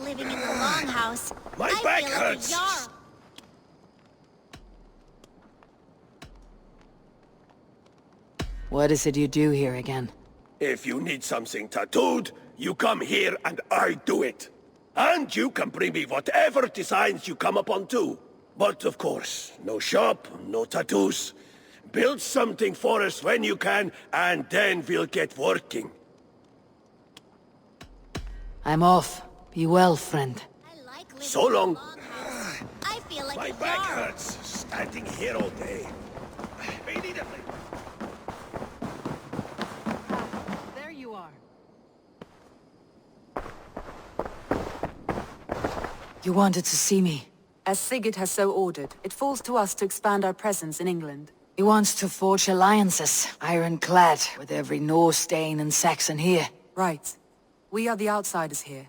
living in the longhouse. My I back feel like hurts. a jarl. What is it you do here again? If you need something tattooed, you come here and I do it. And you can bring me whatever designs you come upon too. But of course, no shop, no tattoos. Build something for us when you can, and then we'll get working. I'm off. Be well, friend. I like living So long. in the longhouse. I feel like My a back jarl. hurts, standing here all day. Immediately. There you are. You wanted to see me. As Sigurd has so ordered, it falls to us to expand our presence in England. He wants to forge alliances, ironclad, with every Norse, Dane, and Saxon here. Right. We are the outsiders here.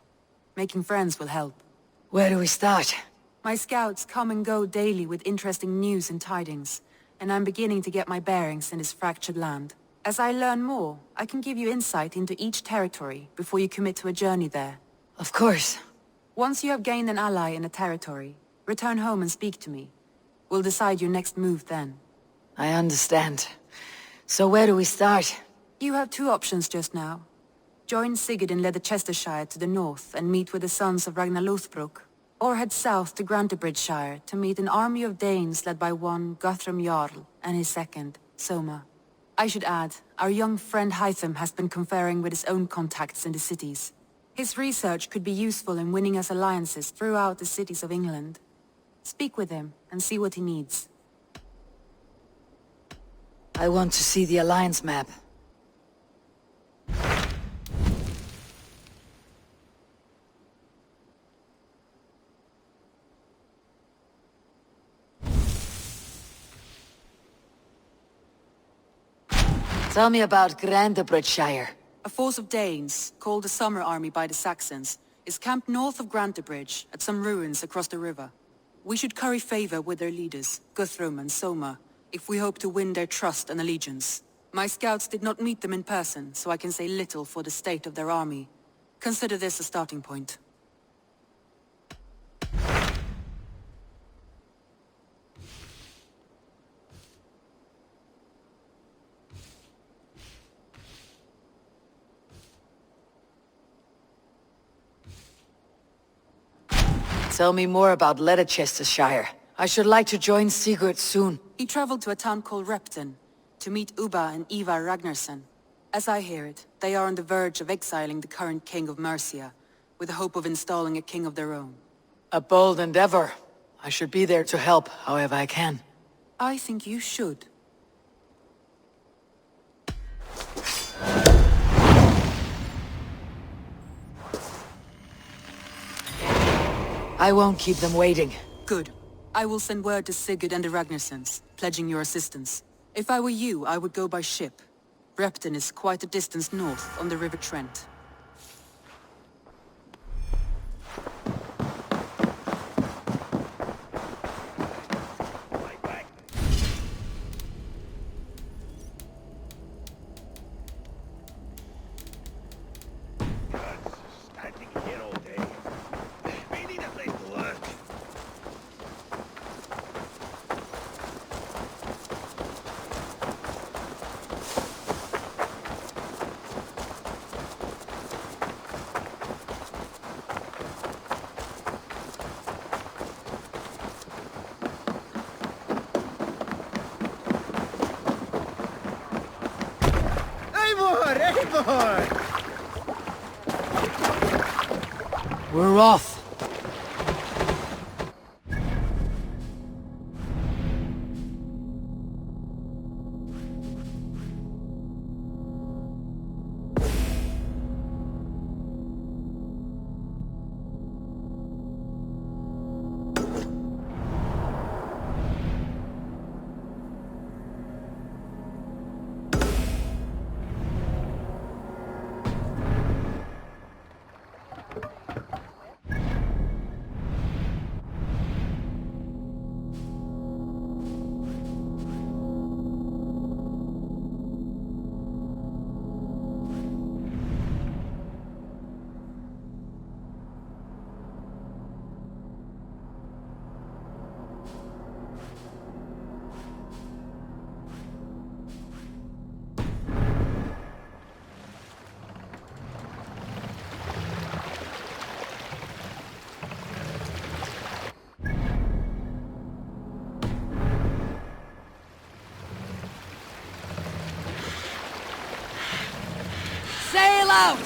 Making friends will help. Where do we start? My scouts come and go daily with interesting news and tidings, and I'm beginning to get my bearings in this fractured land. As I learn more, I can give you insight into each territory before you commit to a journey there. Of course. Once you have gained an ally in a territory, return home and speak to me. We'll decide your next move then. I understand. So where do we start? You have two options just now. Join Sigurd in Leicestershire to the north and meet with the sons of Ragnar Lothbrok, or head south to Grantebridgeshire to meet an army of Danes led by one GeForce Jarl and his second, Soma. I should add, our young friend Hytham has been conferring with his own contacts in the cities. His research could be useful in winning us alliances throughout the cities of England. Speak with him and see what he needs. I want to see the alliance map. Tell me about Grantebridgeshire. A force of Danes, called the Summer Army by the Saxons, is camped north of Grantebridge at some ruins across the river. We should curry favor with their leaders, Guthrum and Soma, if we hope to win their trust and allegiance. My scouts did not meet them in person, so I can say little for the state of their army. Consider this a starting point. Tell me more about Leicestershire. I should like to join Sigurd soon. He traveled to a town called Repton, to meet Ubba and Ivar Ragnarsson. As I hear it, they are on the verge of exiling the current king of Mercia, with the hope of installing a king of their own. A bold endeavor. I should be there to help, however I can. I think you should. I won't keep them waiting. Good. I will send word to Sigurd and the Ragnarssons, pledging your assistance. If I were you, I would go by ship. Repton is quite a distance north on the River Trent. My back. Hurts, standing here all day. We need a place to work. We're off. out!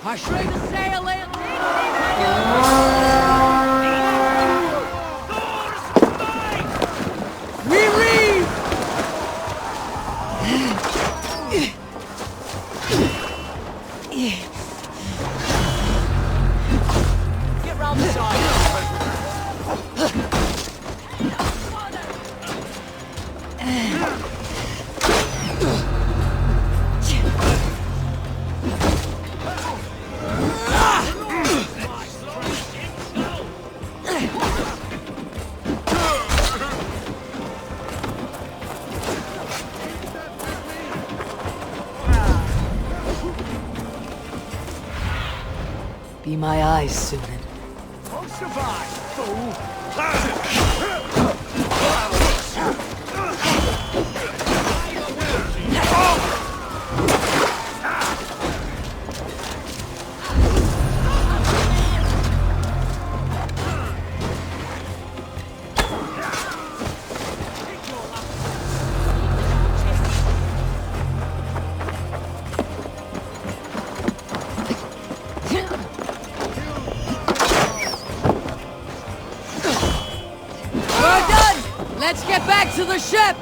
I straight to sail it! We read! Get round the side! Be my eyes soon. Won't survive, fool! Let's get back to the ship!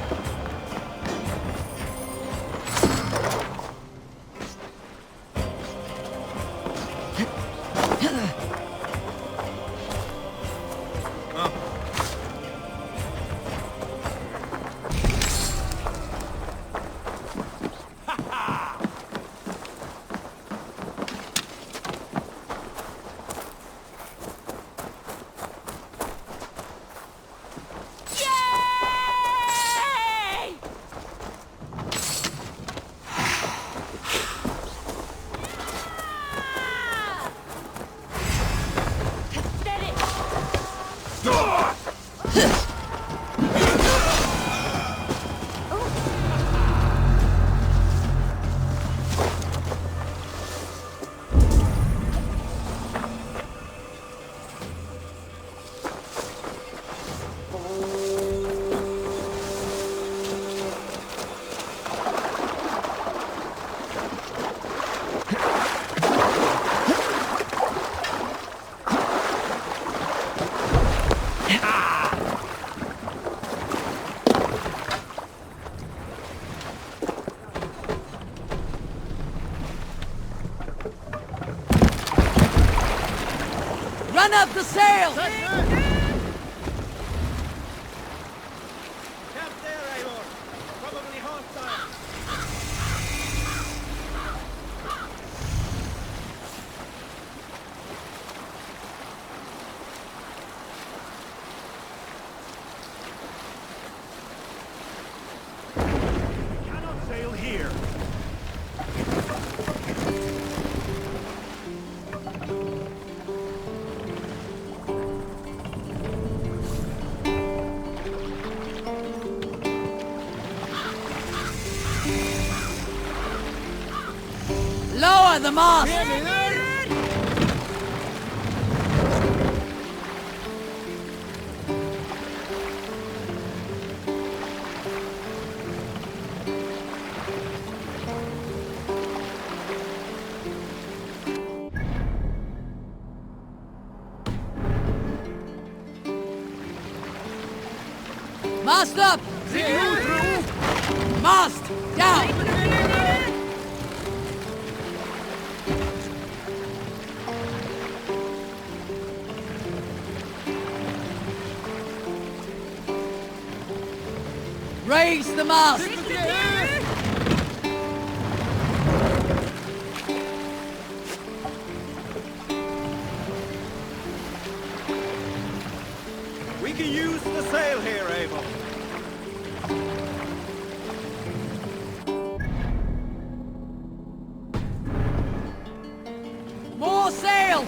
Run up the sail! Camp there, Aorus. Probably hostile. Cannot sail here. the mast! Mast up! Mast down! Raise the mast! We can use the sail here, Abel. More sail!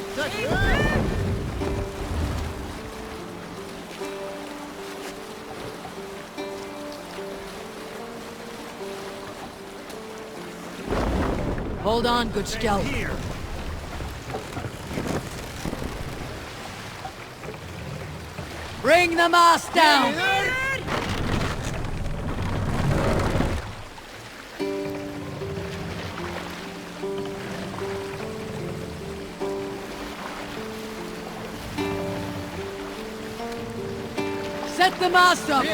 Hold on, good scout. Here. Bring the mast down! Set the mast up!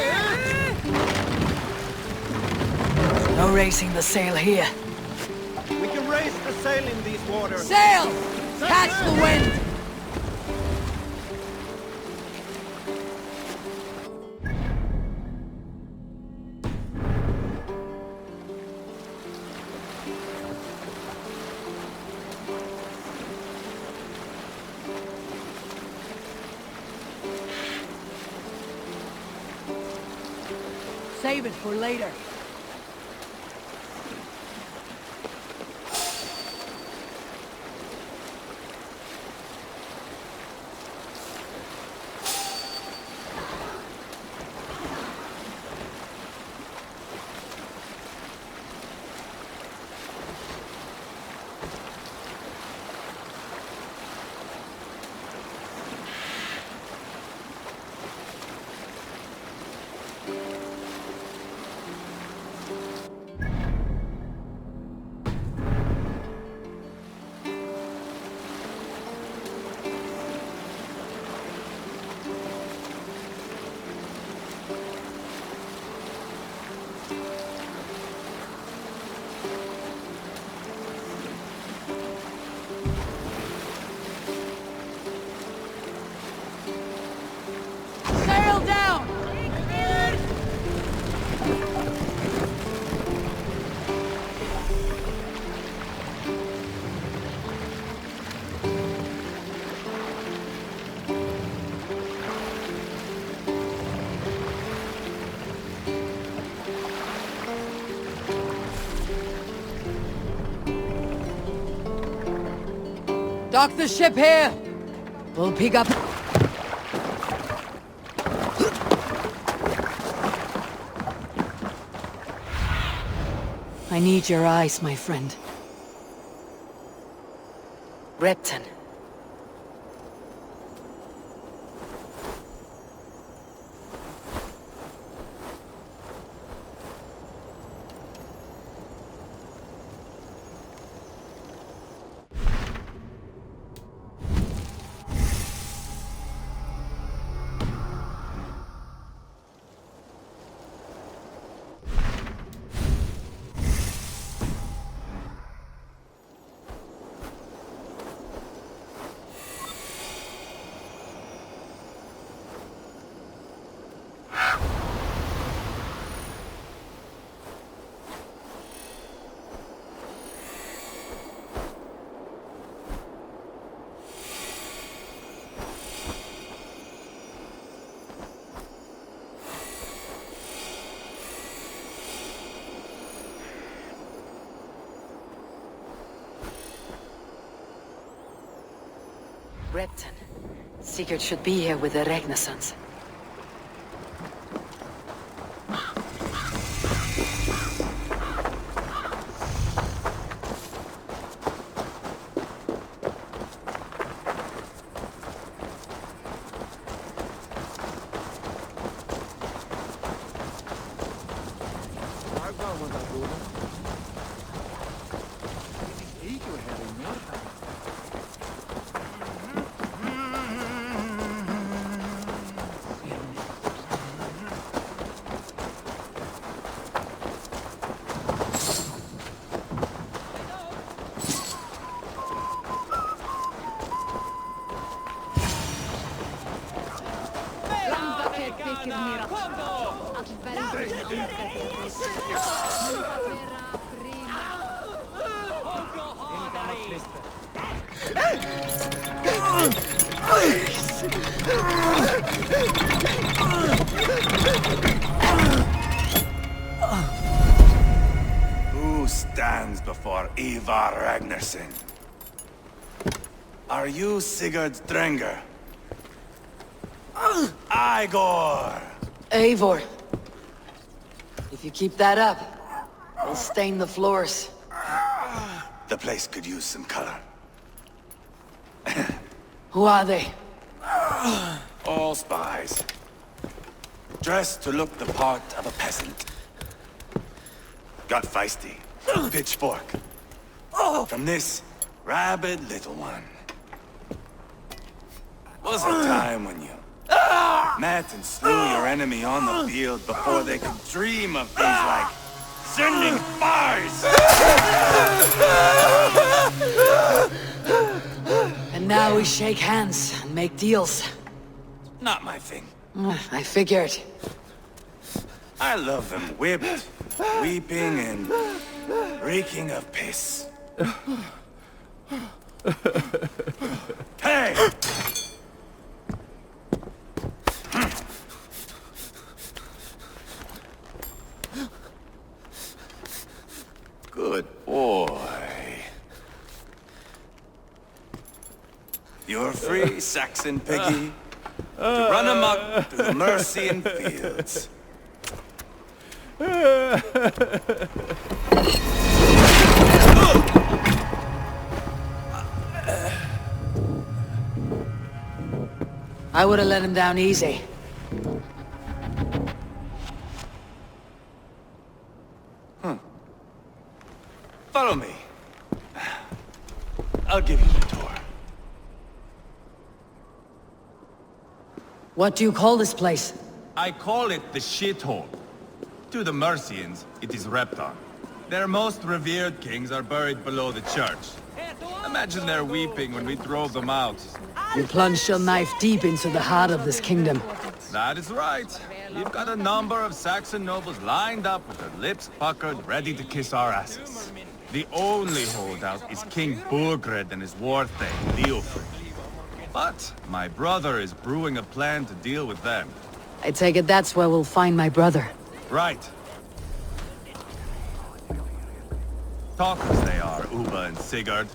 No raising the sail here. We can raise the sail in these waters. Sail! Catch the wind! Save it for later. Sail down! Dock the ship here! We'll pick up... I need your eyes, my friend. Repton. Repton. Sigurd should be here with the Renaissance. Who stands before Ivar Ragnarsson? Are you Sigurd Drenger? Igor! Eivor. If you keep that up, we'll stain the floors. The place could use some color. Who are they? All spies. Dressed to look the part of a peasant. Got feisty. Pitchfork. From this rabid little one. Was a time when you met and slew your enemy on the field before they could dream of things like sending spies! And now we shake hands and make deals. Not my thing. I figured. I love them whipped, weeping, and reeking of piss. Hey! Good boy. You're free, Saxon piggy, to run amok through the Mercian fields. I would have let him down easy. Follow me. I'll give you the tour. What do you call this place? I call it the shithole. To the Mercians, it is Repton. Their most revered kings are buried below the church. Imagine their weeping when we drove them out. You plunged your knife deep into the heart of this kingdom. That is right. We've got a number of Saxon nobles lined up with their lips puckered, ready to kiss our asses. The only holdout is King Burgred and his war thane, Leofric. But my brother is brewing a plan to deal with them. I take it that's where we'll find my brother. Right. Talkers they are, Uba and Sigurd.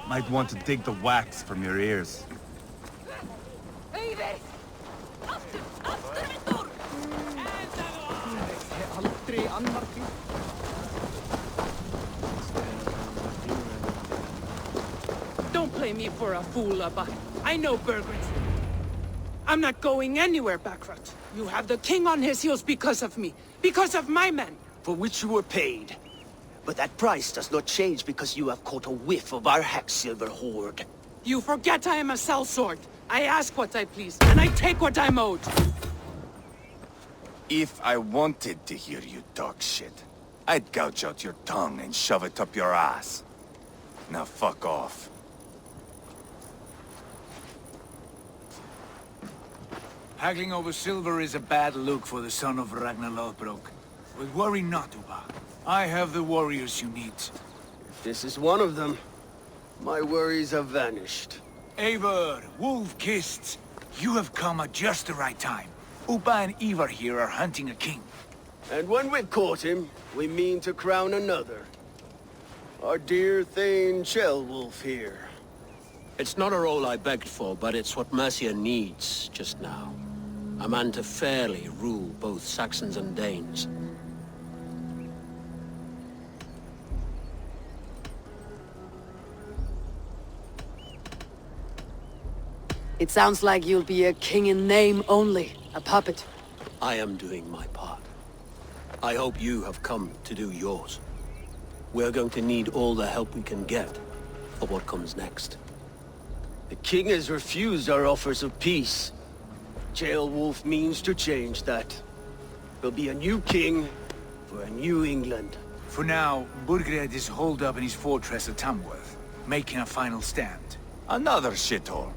Might want to dig the wax from your ears. Don't play me for a fool, Abba. I know Burgred. I'm not going anywhere, Backrot. You have the king on his heels because of me. Because of my men. For which you were paid. But that price does not change because you have caught a whiff of our Hacksilver hoard. You forget I am a sellsword. I ask what I please, and I take what I'm owed. If I wanted to hear you talk shit, I'd gouge out your tongue and shove it up your ass. Now fuck off. Haggling over silver is a bad look for the son of Ragnar Lothbrok. But worry not, Uba. I have the warriors you need. If this is one of them, my worries have vanished. Eivor, Wolf-Kissed, you have come at just the right time. Uba and Ivar here are hunting a king. And when we've caught him, we mean to crown another. Our dear Thane Shellwolf here. It's not a role I begged for, but it's what Mercia needs just now. A man to fairly rule both Saxons and Danes. It sounds like you'll be a king in name only, a puppet. I am doing my part. I hope you have come to do yours. We're going to need all the help we can get for what comes next. The king has refused our offers of peace. Ceolwulf means to change that. There'll be a new king for a new England. For now, Burgred is holed up in his fortress at Tamworth, making a final stand. Another shithole.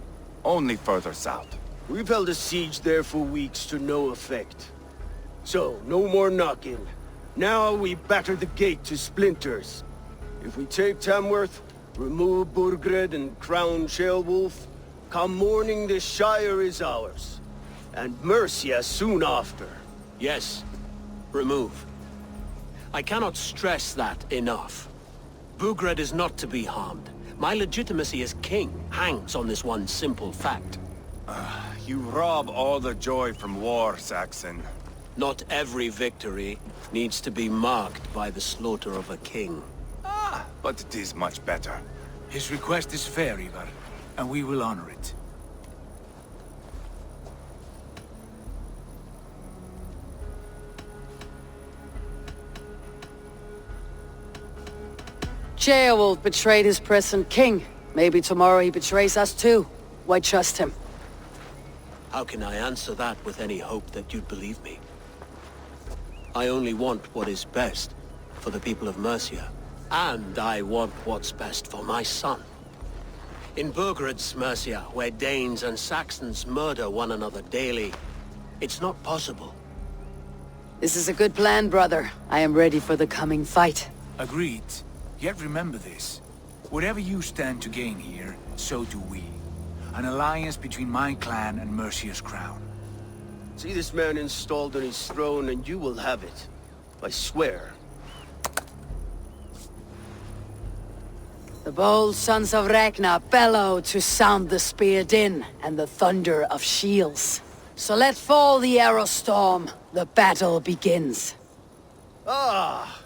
Only further south. We've held a siege there for weeks to no effect. So, no more knocking. Now we batter the gate to splinters. If we take Tamworth, remove Burgred and crown Ceolwulf, come morning the Shire is ours. And Mercia soon after. Yes, remove. I cannot stress that enough. Burgred is not to be harmed. My legitimacy as king hangs on this one simple fact. You rob all the joy from war, Saxon. Not every victory needs to be marked by the slaughter of a king. But it is much better. His request is fair, Ivar, and we will honor it. Ceolwulf betrayed his present king. Maybe tomorrow he betrays us too. Why trust him? How can I answer that with any hope that you'd believe me? I only want what is best for the people of Mercia. And I want what's best for my son. In Burgred's Mercia, where Danes and Saxons murder one another daily, it's not possible. This is a good plan, brother. I am ready for the coming fight. Agreed. Yet remember this. Whatever you stand to gain here, so do we. An alliance between my clan and Mercia's crown. See this man installed on his throne and you will have it. I swear. The bold sons of Ragnar bellow to sound the spear din and the thunder of shields. So let fall the arrow storm. The battle begins. Ah!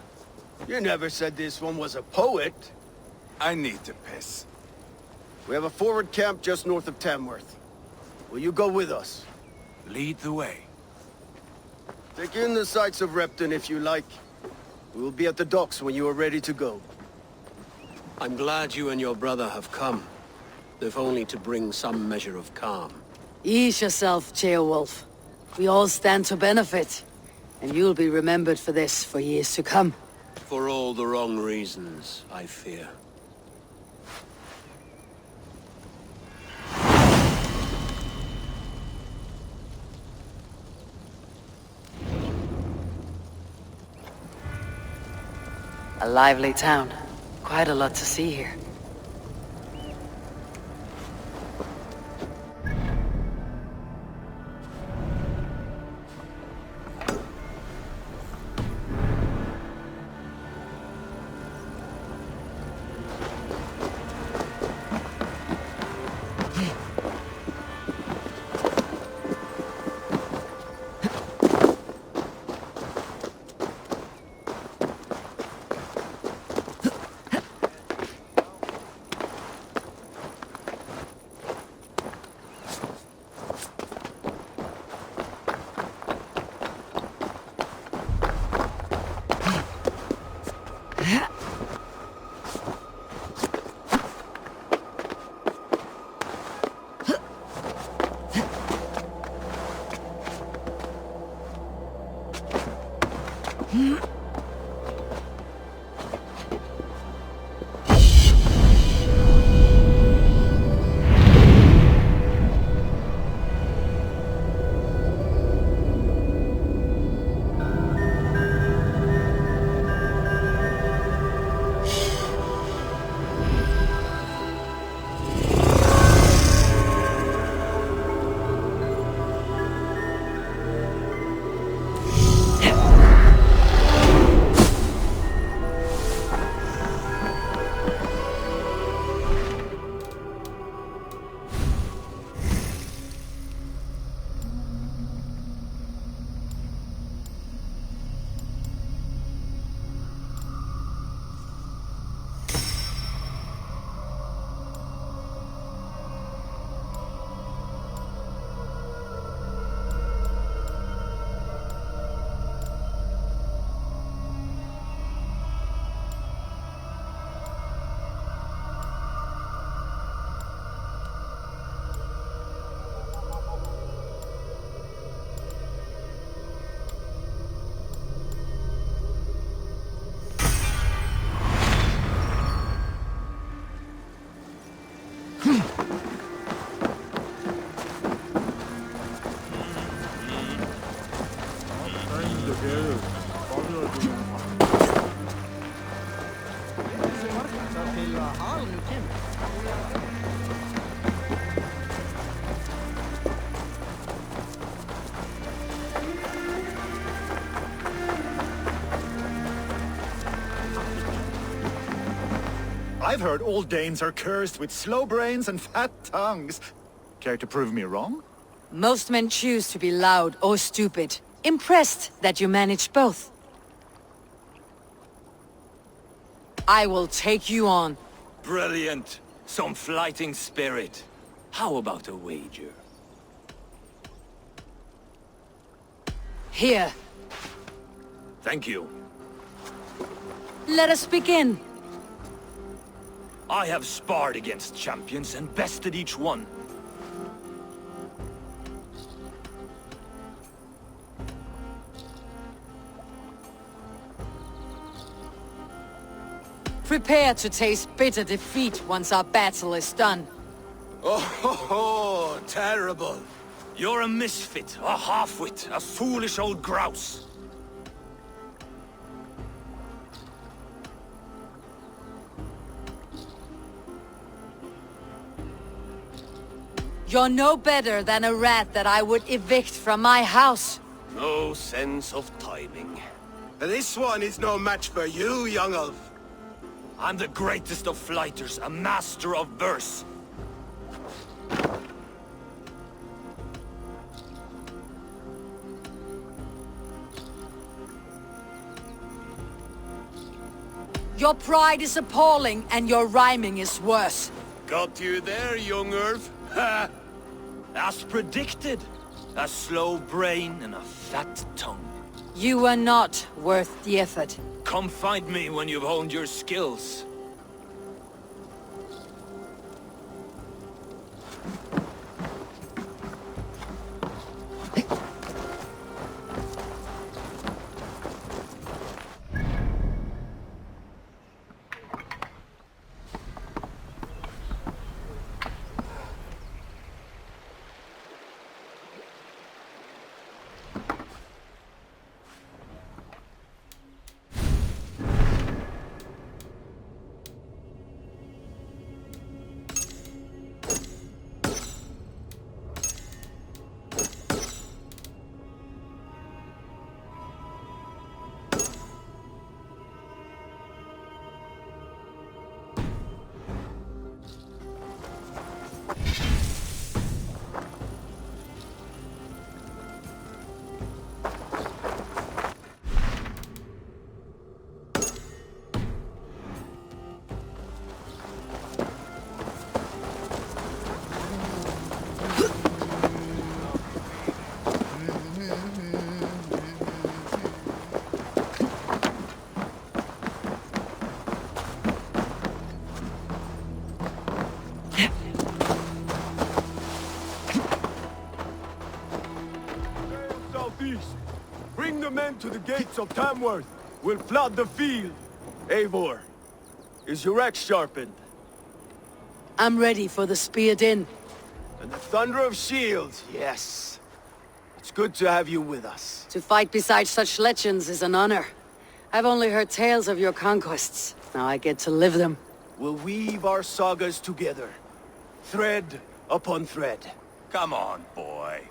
You never said this one was a poet. I need to piss. We have a forward camp just north of Tamworth. Will you go with us? Lead the way. Take in the sights of Repton if you like. We will be at the docks when you are ready to go. I'm glad you and your brother have come, if only to bring some measure of calm. Ease yourself, Ceolwulf. We all stand to benefit, and you'll be remembered for this for years to come. For all the wrong reasons, I fear. A lively town. Quite a lot to see here. I've heard all Danes are cursed with slow brains and fat tongues. Care to prove me wrong? Most men choose to be loud or stupid. Impressed that you managed both. I will take you on. Brilliant. Some fighting spirit. How about a wager? Here. Thank you. Let us begin. I have sparred against champions and bested each one. Prepare to taste bitter defeat once our battle is done. Oh, terrible. You're a misfit, a half-wit, a foolish old grouse. You're no better than a rat that I would evict from my house. No sense of timing. This one is no match for you, young elf. I'm the greatest of flighters, a master of verse. Your pride is appalling, and your rhyming is worse. Got you there, young elf. Ha! As predicted, a slow brain and a fat tongue. You are not worth the effort. Come find me when you've honed your skills. Bring the men to the gates of Tamworth. We'll flood the field. Eivor, is your axe sharpened? I'm ready for the speared in. And the thunder of shields, yes. It's good to have you with us. To fight beside such legends is an honor. I've only heard tales of your conquests. Now I get to live them. We'll weave our sagas together. Thread upon thread. Come on, boy.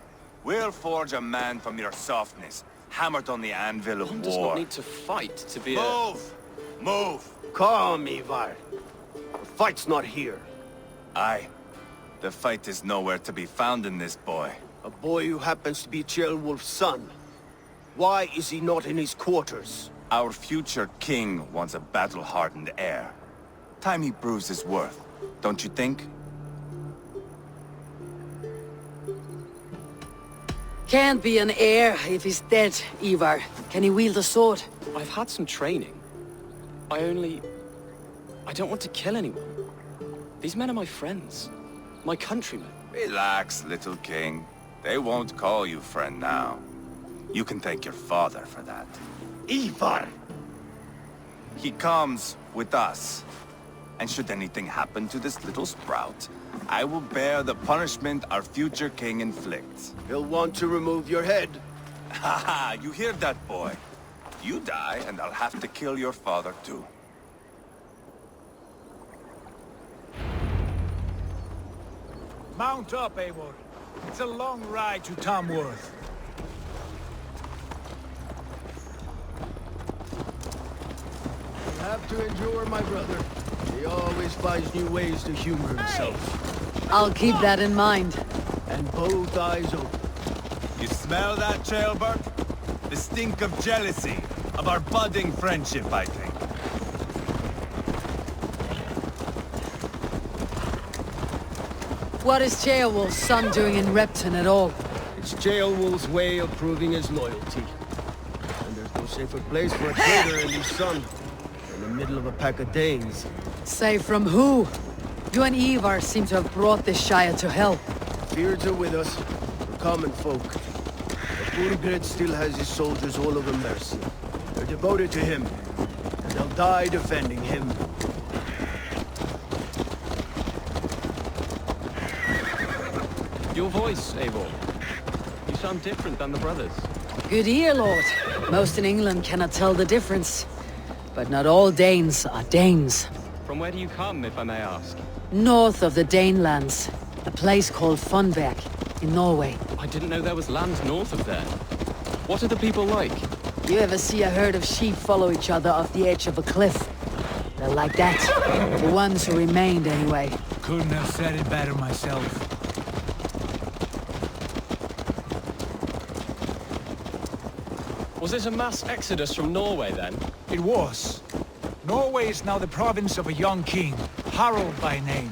We'll forge a man from your softness, hammered on the anvil of war. One does not need to fight to be Move! Move! Calm, Ivar. The fight's not here. Aye. The fight is nowhere to be found in this boy. A boy who happens to be Ceolwulf's son. Why is he not in his quarters? Our future king wants a battle-hardened heir. Time he proves his worth, don't you think? Can't be an heir if he's dead, Ivar. Can he wield a sword? I've had some training. I don't want to kill anyone. These men are my friends. My countrymen. Relax, little king. They won't call you friend now. You can thank your father for that. Ivar! He comes with us. And should anything happen to this little sprout, I will bear the punishment our future king inflicts. He'll want to remove your head. Haha, you hear that, boy? You die, and I'll have to kill your father, too. Mount up, Eivor. It's a long ride to Tamworth. You have to endure, my brother. He always finds new ways to humor himself. I'll keep that in mind. And both eyes open. You smell that, Jailbird? The stink of jealousy, of our budding friendship, I think. What is Ceolwulf's son doing in Repton at all? It's Ceolwulf's way of proving his loyalty. And there's no safer place for a traitor and his son in the middle of a pack of Danes. Safe from who? You and Ivar seem to have brought this Shire to hell. Beards are with us. We're common folk. But Burgred still has his soldiers all over Mercia. They're devoted to him. And they'll die defending him. Your voice, Eivor. You sound different than the brothers. Good ear, Lord. Most in England cannot tell the difference. But not all Danes are Danes. From where do you come, if I may ask? North of the Danelands. A place called Funberg, in Norway. I didn't know there was land north of there. What are the people like? You ever see a herd of sheep follow each other off the edge of a cliff? They're like that. The ones who remained, anyway. Couldn't have said it better myself. Was this a mass exodus from Norway, then? It was. Norway is now the province of a young king, Harald by name.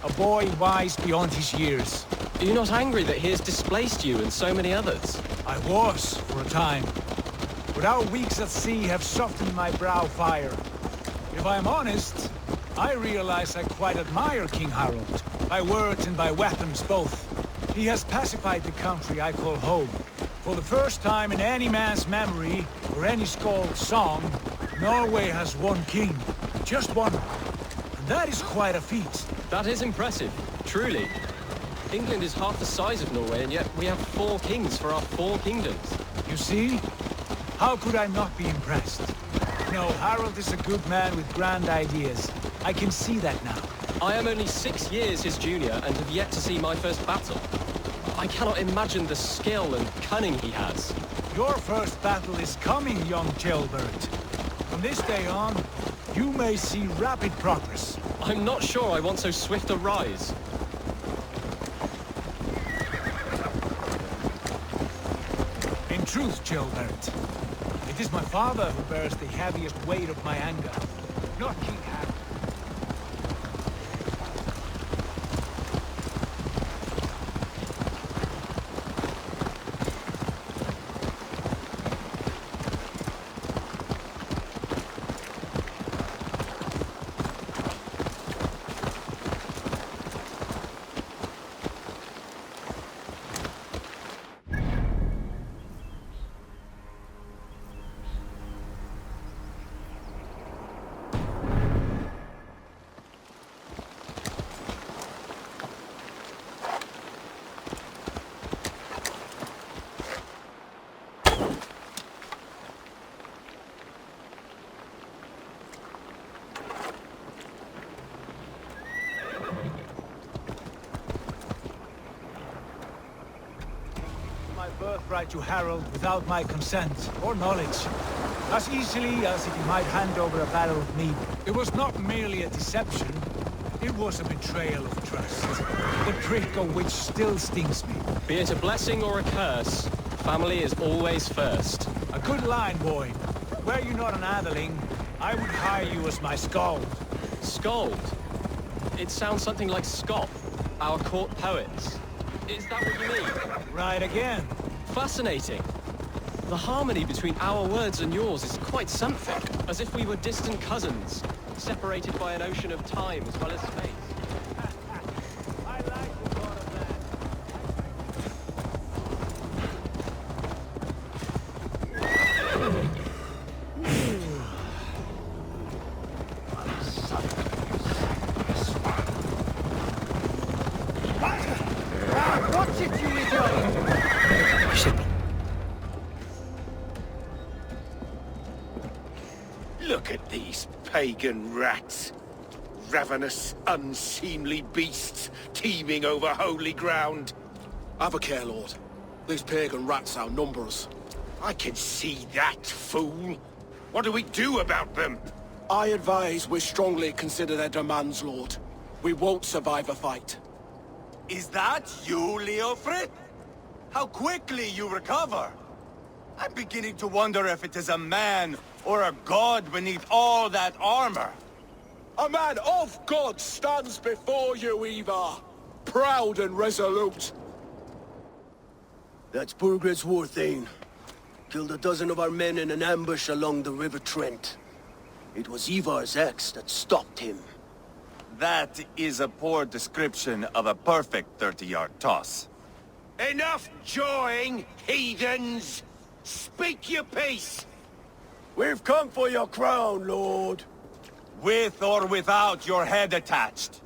A boy wise beyond his years. Are you not angry that he has displaced you and so many others? I was, for a time. But our weeks at sea have softened my brow fire. If I am honest, I realize I quite admire King Harald. By words and by weapons both. He has pacified the country I call home. For the first time in any man's memory, or any skald's song, Norway has one king. Just one. And that is quite a feat. That is impressive, truly. England is half the size of Norway, and yet we have 4 kings for our 4 kingdoms. You see? How could I not be impressed? No, Harald is a good man with grand ideas. I can see that now. I am only 6 years his junior, and have yet to see my first battle. I cannot imagine the skill and cunning he has. Your first battle is coming, young jailbird. From this day on, you may see rapid progress. I'm not sure I want so swift a rise. In truth, jailbird, it is my father who bears the heaviest weight of my anger, not King Harald. Birthright to Harald without my consent or knowledge, as easily as if he might hand over a battle of me. It was not merely a deception, it was a betrayal of trust, the prick of which still stings me. Be it a blessing or a curse, family is always first. A good line, boy. Were you not an atheling, I would hire you as my skald. Skald? It sounds something like Scott, our court poets. Is that what you mean? Right again. Fascinating. The harmony between our words and yours is quite something. As if we were distant cousins, separated by an ocean of time as well as space. I like the thought of that. Watch it, you idiot! Look at these pagan rats. Ravenous, unseemly beasts teeming over holy ground. Have a care, Lord. These pagan rats outnumber us. I can see that, fool. What do we do about them? I advise we strongly consider their demands, Lord. We won't survive a fight. Is that you, Leofrid? How quickly you recover! I'm beginning to wonder if it is a man or a god beneath all that armor. A man of God stands before you, Eva. Proud and resolute. That's Burgred's war thane. Killed a dozen of our men in an ambush along the River Trent. It was Ivar's axe that stopped him. That is a poor description of a perfect 30-yard toss. Enough jawing, heathens! Speak your piece! We've come for your crown, Lord. With or without your head attached.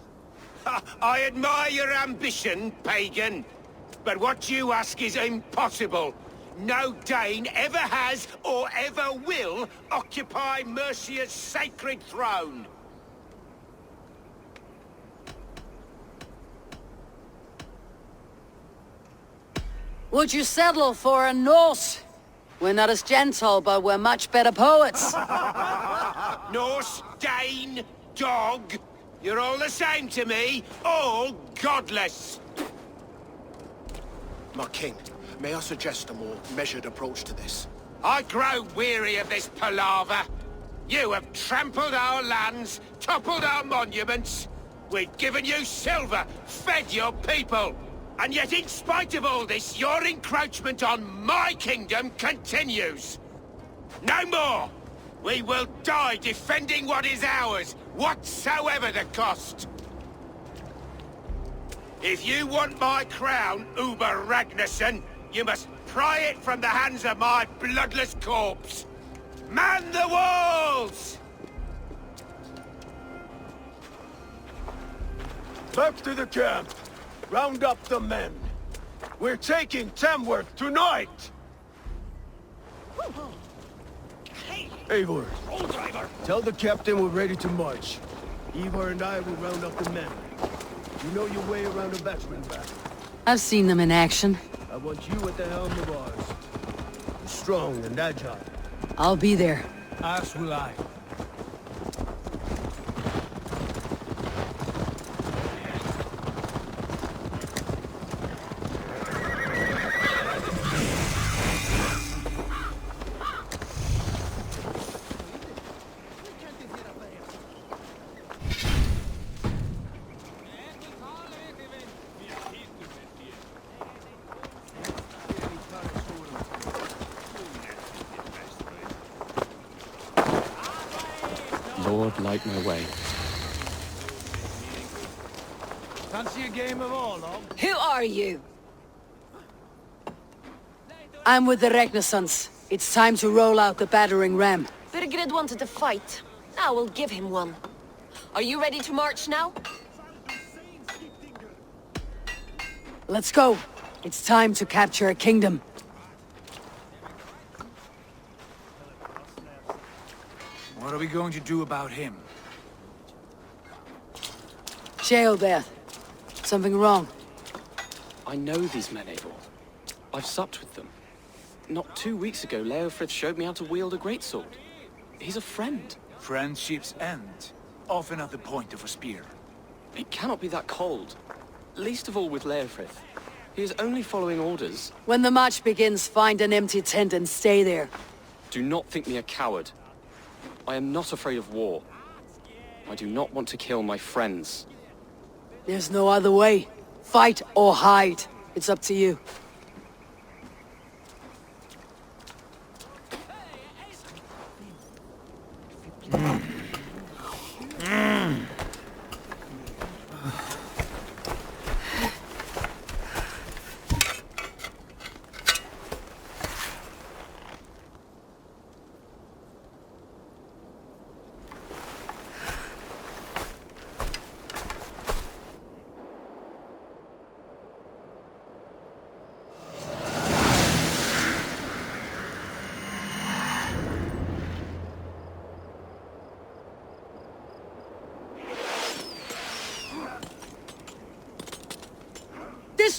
I admire your ambition, pagan. But what you ask is impossible. No Dane ever has or ever will occupy Mercia's sacred throne. Would you settle for a Norse? We're not as gentle, but we're much better poets. Norse, Dane, dog. You're all the same to me. All godless. My king, may I suggest a more measured approach to this? I grow weary of this palaver. You have trampled our lands, toppled our monuments. We've given you silver, fed your people. And yet, in spite of all this, your encroachment on my kingdom continues. No more! We will die defending what is ours, whatsoever the cost. If you want my crown, Uber Ragnarsson, you must pry it from the hands of my bloodless corpse. Man the walls! Back to the camp. Round up the men. We're taking Tamworth tonight! Eivor, tell the captain we're ready to march. Eivor and I will round up the men. You know your way around a veteran battle. I've seen them in action. I want you at the helm of ours. You're strong and agile. I'll be there. As will I. Lord, light my way. Fancy a game of all, Who are you? I'm with the Ragnarssons. It's time to roll out the battering ram. Birgred wanted to fight. Now we'll give him one. Are you ready to march now? Let's go. It's time to capture a kingdom. What are we going to do about him? Sheoldeth. Something wrong? I know these men, Eivor. I've supped with them. Not 2 weeks ago, Leofrid showed me how to wield a greatsword. He's a friend. Friendships end, often at the point of a spear. It cannot be that cold. Least of all with Leofrid. He is only following orders. When the march begins, find an empty tent and stay there. Do not think me a coward. I am not afraid of war. I do not want to kill my friends. There's no other way. Fight or hide. It's up to you.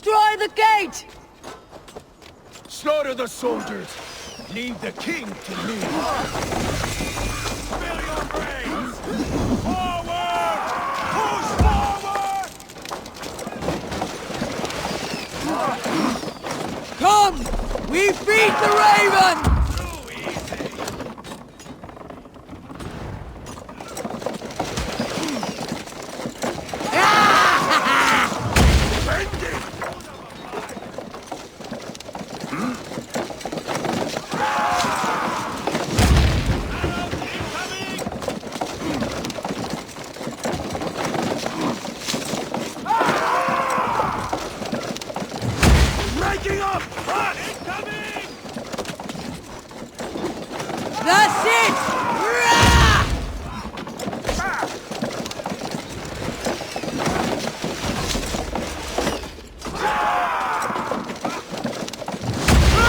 Destroy the gate! Slaughter the soldiers! Leave the king to me! Spill your brains! Forward! Push forward! Come! We feed the raven! That's it! Rah!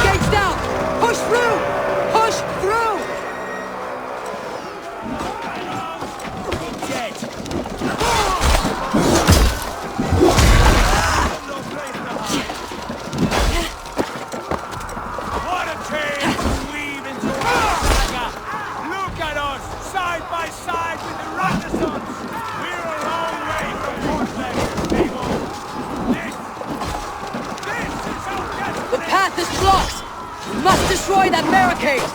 Gates down! Push through! Push through! Dead! What a change to weave into our saga! Look at us, side by side with the Renaissance! We're a long way from Portland, people! This is our destiny! The path is blocked! We must destroy that barricade!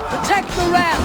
Protect the ram!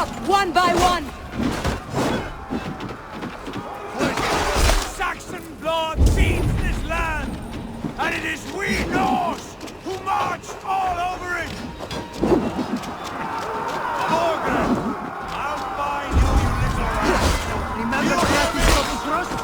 up, one by one! Saxon blood seeds this land, and it is we Norse who marched all over it! Morgan, I'll find you, you little rat! Remember Captain of the Thrust?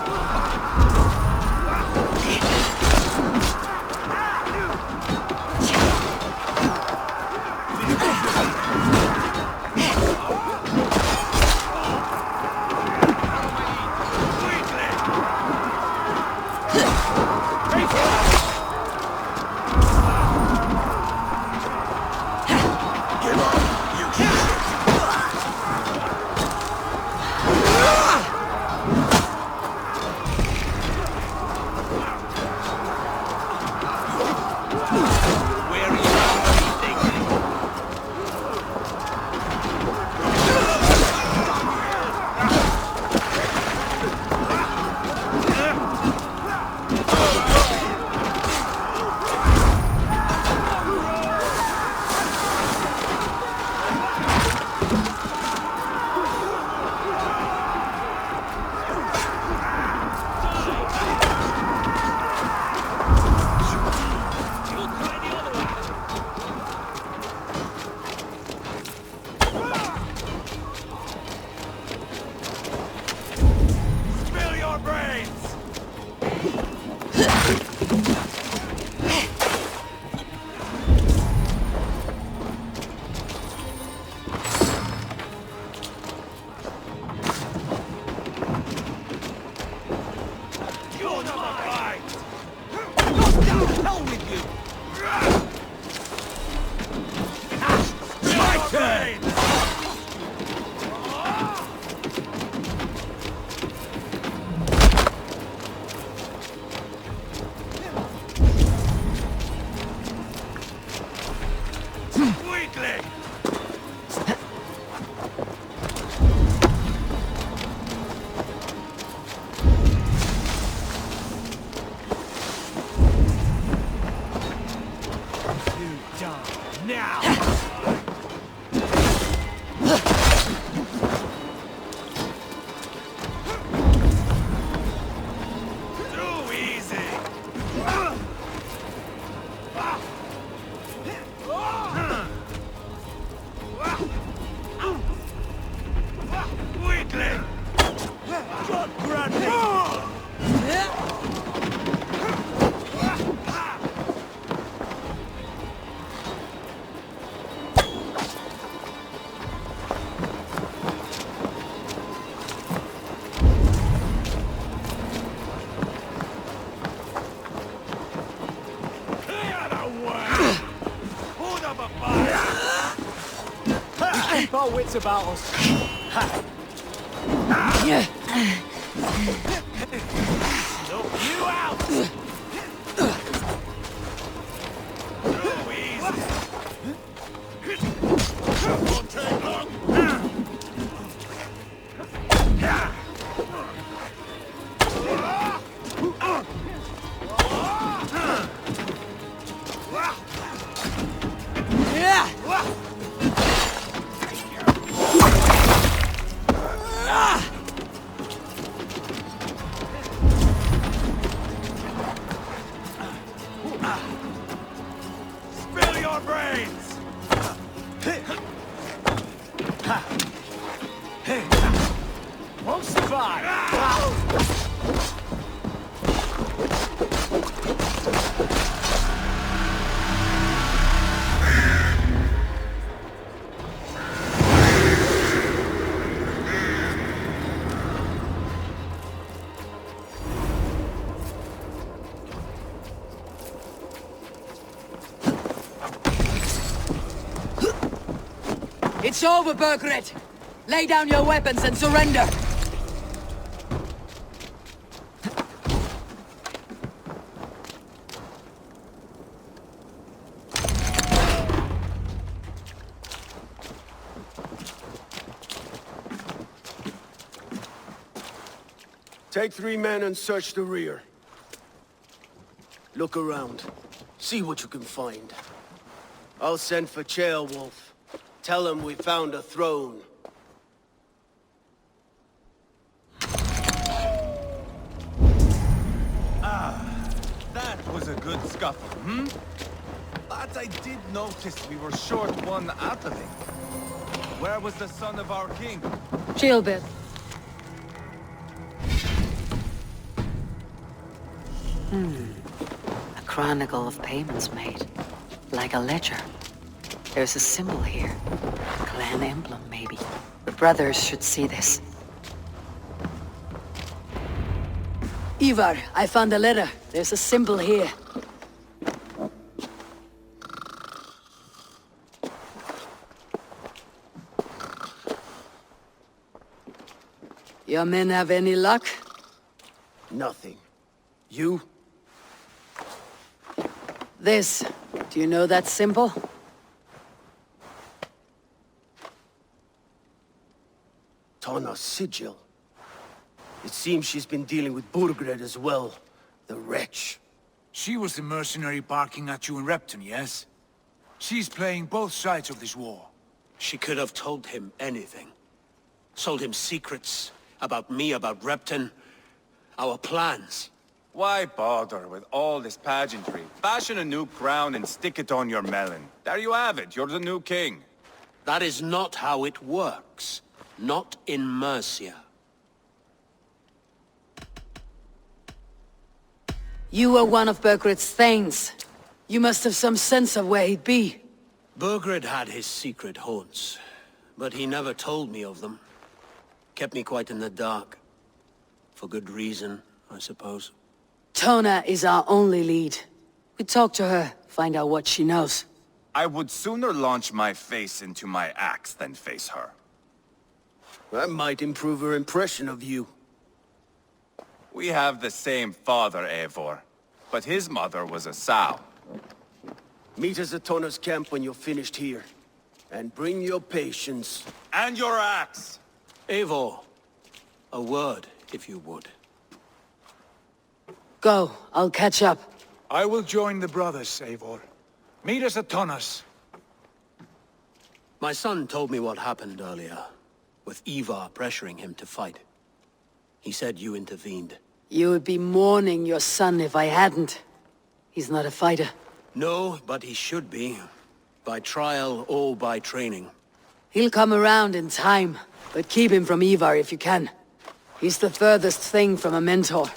Keep our wits about us. Look you out! Too easy. Won't take long. Spill your brains! Won't survive! It's over, Burgred! Lay down your weapons and surrender! Take 3 men and search the rear. Look around. See what you can find. I'll send for Chaelwolf. Tell him we found a throne. a good scuffle, hmm? But I did notice we were short one atheling. Where was the son of our king? Shieldbit. A chronicle of payments made. Like a ledger. There's a symbol here. A clan emblem, maybe. The brothers should see this. Ivar, I found a letter. There's a symbol here. Your men have any luck? Nothing. You? This. Do you know that symbol? Tana's sigil. It seems she's been dealing with Burgred as well. The wretch. She was the mercenary barking at you in Repton, yes? She's playing both sides of this war. She could have told him anything. Sold him secrets about me, about Repton, our plans. Why bother with all this pageantry? Fashion a new crown and stick it on your melon. There you have it, you're the new king. That is not how it works. Not in Mercia. You were one of Burgred's thanes. You must have some sense of where he'd be. Burgred had his secret haunts, but he never told me of them. Kept me quite in the dark. For good reason, I suppose. Tona is our only lead. We talk to her, find out what she knows. I would sooner launch my face into my axe than face her. That might improve her impression of you. We have the same father, Eivor, but his mother was a sow. Meet us at Tona's camp when you're finished here. And bring your patience. And your axe! Eivor, a word, if you would. Go, I'll catch up. I will join the brothers, Eivor. Meet us at Tonas. My son told me what happened earlier, with Ivar pressuring him to fight. He said you intervened. You would be mourning your son if I hadn't. He's not a fighter. No, but he should be. By trial or by training. He'll come around in time, but keep him from Ivar if you can. He's the furthest thing from a mentor.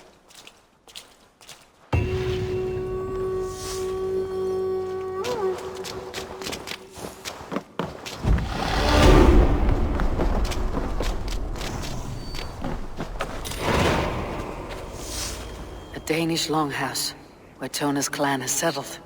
A Danish longhouse, where Tona's clan has settled.